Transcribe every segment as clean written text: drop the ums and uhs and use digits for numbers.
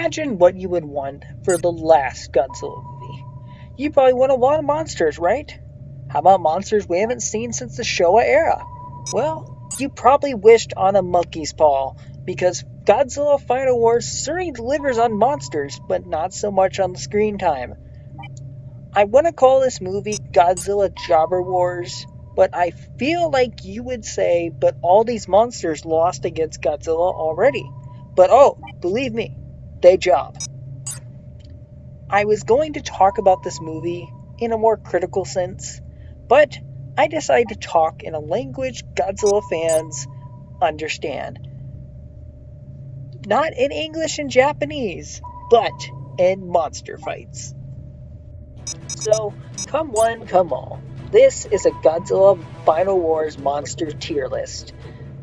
Imagine what you would want for the last Godzilla movie. You probably want a lot of monsters, right? How about monsters we haven't seen since the Showa era? Well, you probably wished on a monkey's paw, because Godzilla Final Wars certainly delivers on monsters, but not so much on the screen time. I want to call this movie Godzilla Jobber Wars, but I feel like you would say, but all these monsters lost against Godzilla already. But oh, believe me, they job. I was going to talk about this movie in a more critical sense, but I decided to talk in a language Godzilla fans understand. Not in English and Japanese, but in monster fights. So, come one, come all. This is a Godzilla Final Wars monster tier list.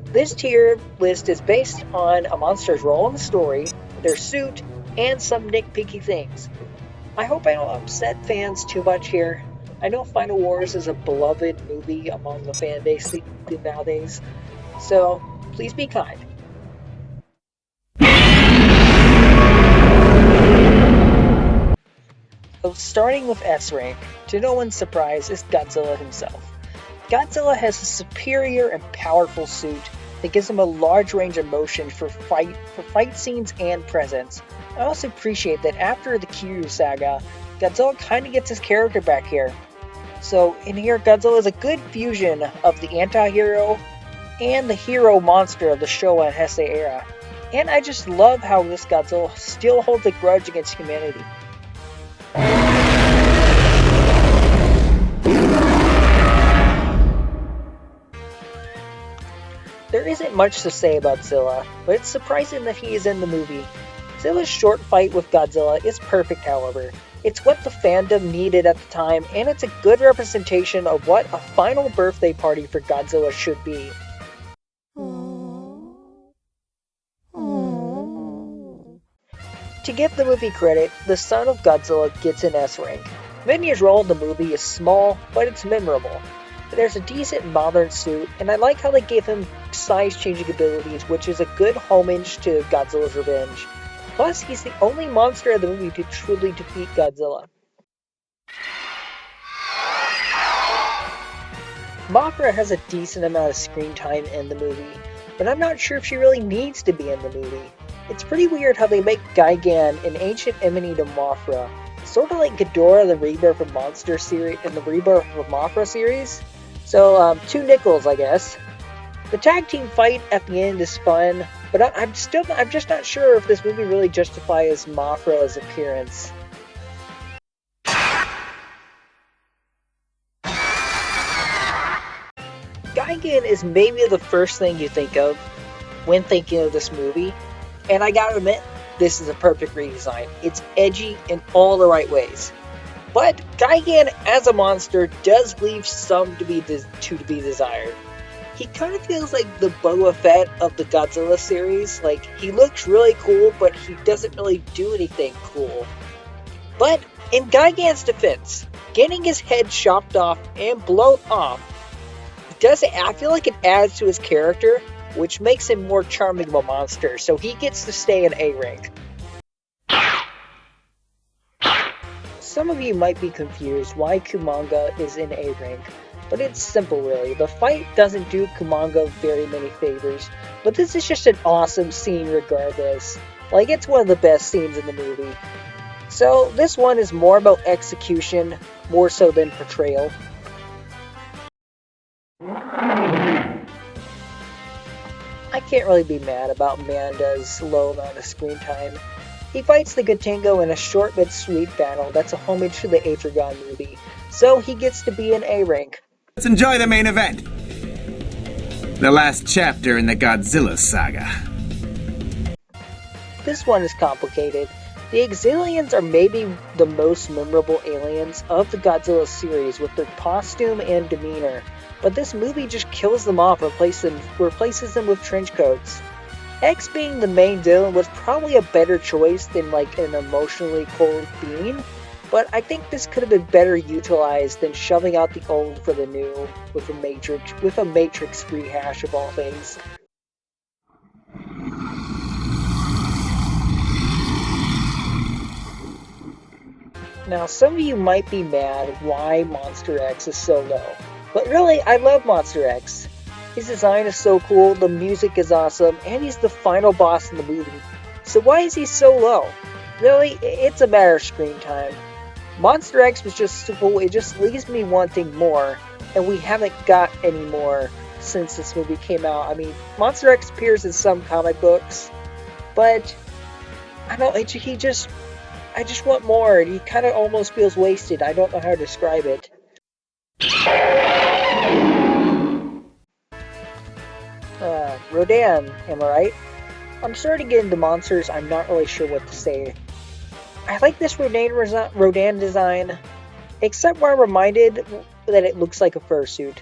This tier list is based on a monster's role in the story, their suit, and some nitpicky things. I hope I don't upset fans too much here. I know Final Wars is a beloved movie among the fan base nowadays, so please be kind. So starting with S rank, to no one's surprise, is Godzilla himself. Godzilla has a superior and powerful suit that gives him a large range of motion for fight scenes and presence. I also appreciate that after the Kiryu saga, Godzilla kind of gets his character back here. So in here, Godzilla is a good fusion of the anti-hero and the hero monster of the Showa and Heisei era. And I just love how this Godzilla still holds a grudge against humanity. There isn't much to say about Zilla, but it's surprising that he is in the movie. Zilla's short fight with Godzilla is perfect, however. It's what the fandom needed at the time, and it's a good representation of what a final birthday party for Godzilla should be. To give the movie credit, the son of Godzilla gets an S rank. Minya's role in the movie is small, but it's memorable. There's a decent modern suit, and I like how they gave him size-changing abilities, which is a good homage to Godzilla's Revenge. Plus, he's the only monster in the movie to truly defeat Godzilla. Mothra has a decent amount of screen time in the movie, but I'm not sure if she really needs to be in the movie. It's pretty weird how they make Gigan an ancient enemy to Mothra, sort of like Hedorah the Rebirth of Monster series in the Rebirth of Mothra series. So, 2 nickels, I guess. The tag team fight at the end is fun, but I'm just not sure if this movie really justifies Mothra's appearance. Gigan is maybe the first thing you think of when thinking of this movie, and I gotta admit, this is a perfect redesign. It's edgy in all the right ways. But Gigan as a monster does leave some to be desired. He kind of feels like the Boba Fett of the Godzilla series. Like, he looks really cool, but he doesn't really do anything cool. But in Gigan's defense, getting his head chopped off and blown off, I feel like it adds to his character, which makes him more charming of a monster, so he gets to stay in A rank. Some of you might be confused why Kumonga is in A rank, but it's simple really. The fight doesn't do Kumonga very many favors, but this is just an awesome scene regardless. Like, it's one of the best scenes in the movie. So this one is more about execution, more so than portrayal. I can't really be mad about Manda's low amount of screen time. He fights the Gotengo in a short but sweet battle that's a homage to the Ebirah movie, so he gets to be in A rank. Let's enjoy the main event! The last chapter in the Godzilla saga. This one is complicated. The Exilians are maybe the most memorable aliens of the Godzilla series with their costume and demeanor, but this movie just kills them off, replaces them with trench coats. X being the main villain was probably a better choice than like an emotionally cold being, but I think this could have been better utilized than shoving out the old for the new with a Matrix rehash of all things. Now, some of you might be mad why Monster X is so low, but really, I love Monster X. His design is so cool, the music is awesome, and he's the final boss in the movie. So why is he so low? Really, it's a matter of screen time. Monster X was just so cool, it just leaves me wanting more, and we haven't got any more since this movie came out. I mean, Monster X appears in some comic books, but I don't. I just want more. He kind of almost feels wasted. I don't know how to describe it. Rodan, am I right? I'm starting to get into monsters. I'm not really sure what to say. I like this Rodan design, except where I'm reminded that it looks like a fursuit.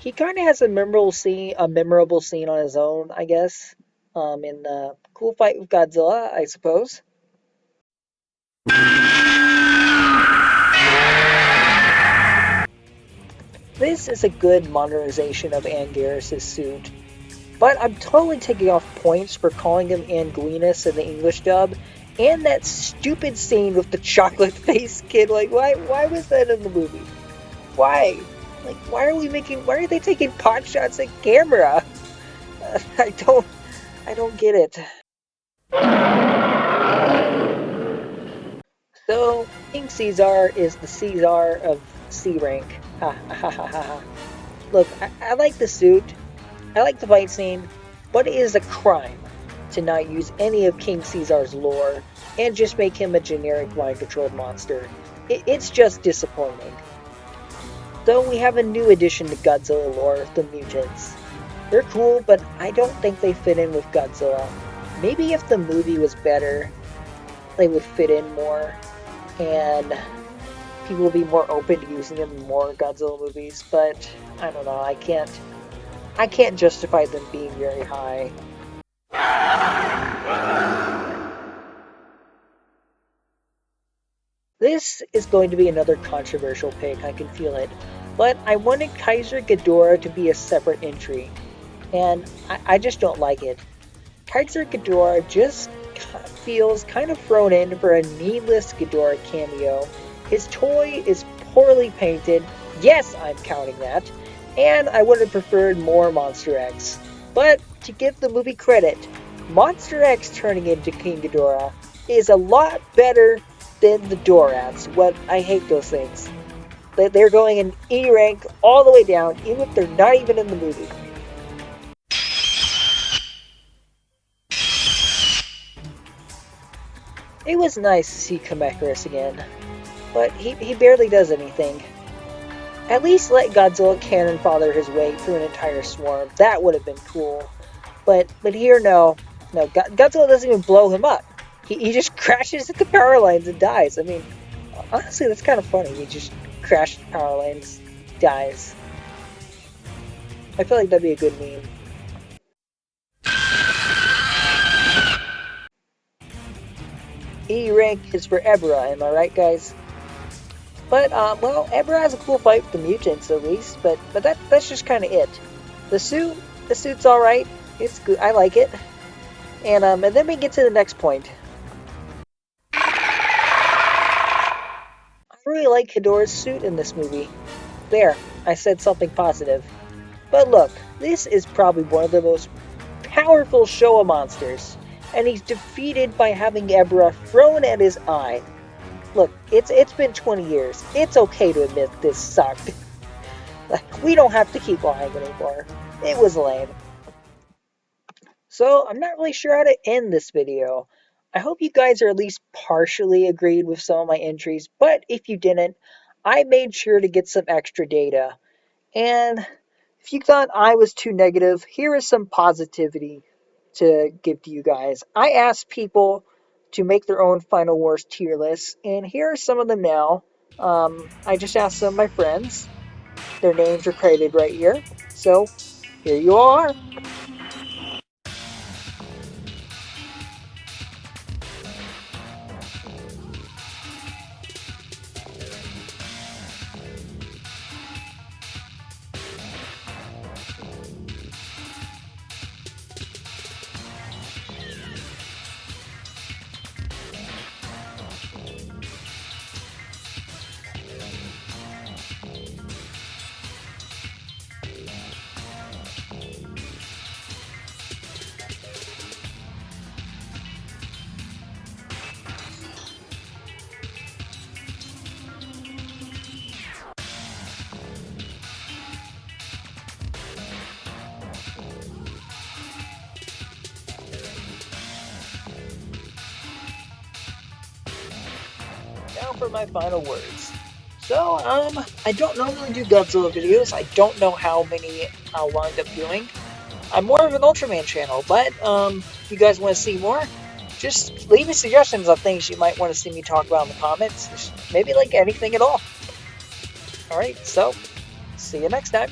He kind of has a memorable scene on his own, I guess. In the cool fight with Godzilla, I suppose. This is a good modernization of Anguirus' suit, but I'm totally taking off points for calling him Anguirus in the English dub, and that stupid scene with the chocolate-faced kid. Like, why was that in the movie? Why? Like, why are they taking pot shots at camera? I don't get it. So, King Ceasar is the Caesar of C rank. Ha ha ha ha ha. Look, I like the suit, I like the fight scene, but it is a crime to not use any of King Caesar's lore and just make him a generic mind-controlled monster. It's just disappointing. So we have a new addition to Godzilla lore, the mutants. They're cool, but I don't think they fit in with Godzilla. Maybe if the movie was better, they would fit in more, and people will be more open to using them in more Godzilla movies, but I don't know, I can't justify them being very high. This is going to be another controversial pick, I can feel it, but I wanted Kaiser Ghidorah to be a separate entry, and I just don't like it. Kaiser Ghidorah just feels kind of thrown in for a needless Ghidorah cameo. His toy is poorly painted, yes, I'm counting that, and I would have preferred more Monster X. But to give the movie credit, Monster X turning into King Ghidorah is a lot better than the Dorats. What I hate those things. They're going in E rank all the way down, even if they're not even in the movie. It was nice to see Kamacuras again, but he barely does anything. At least let Godzilla cannon fodder his way through an entire swarm. That would have been cool. But here, no. Godzilla doesn't even blow him up. He just crashes at the power lines and dies. I mean, honestly, that's kind of funny. He just crashed the power lines, dies. I feel like that'd be a good meme. E rank is for Ebirah, am I right, guys? But, well, Ebirah has a cool fight with the mutants, at least, but that's just kind of it. The suit's alright. It's good. I like it. And then we get to the next point. I really like Hedorah's suit in this movie. There, I said something positive. But look, this is probably one of the most powerful Showa monsters, and he's defeated by having Ebirah thrown at his eye. Look, it's been 20 years. It's okay to admit this sucked. Like, we don't have to keep lying anymore. It was lame. So, I'm not really sure how to end this video. I hope you guys are at least partially agreed with some of my entries, but if you didn't, I made sure to get some extra data. And if you thought I was too negative, here is some positivity to give to you guys. I asked people to make their own Final Wars tier lists, and here are some of them now. I just asked some of my friends. Their names are credited right here. So, here you all are. now for my final words. So, I don't normally do Godzilla videos. I don't know how many I'll wind up doing. I'm more of an Ultraman channel, but, if you guys want to see more, just leave me suggestions of things you might want to see me talk about in the comments. Just maybe like anything at all. Alright, so, see you next time.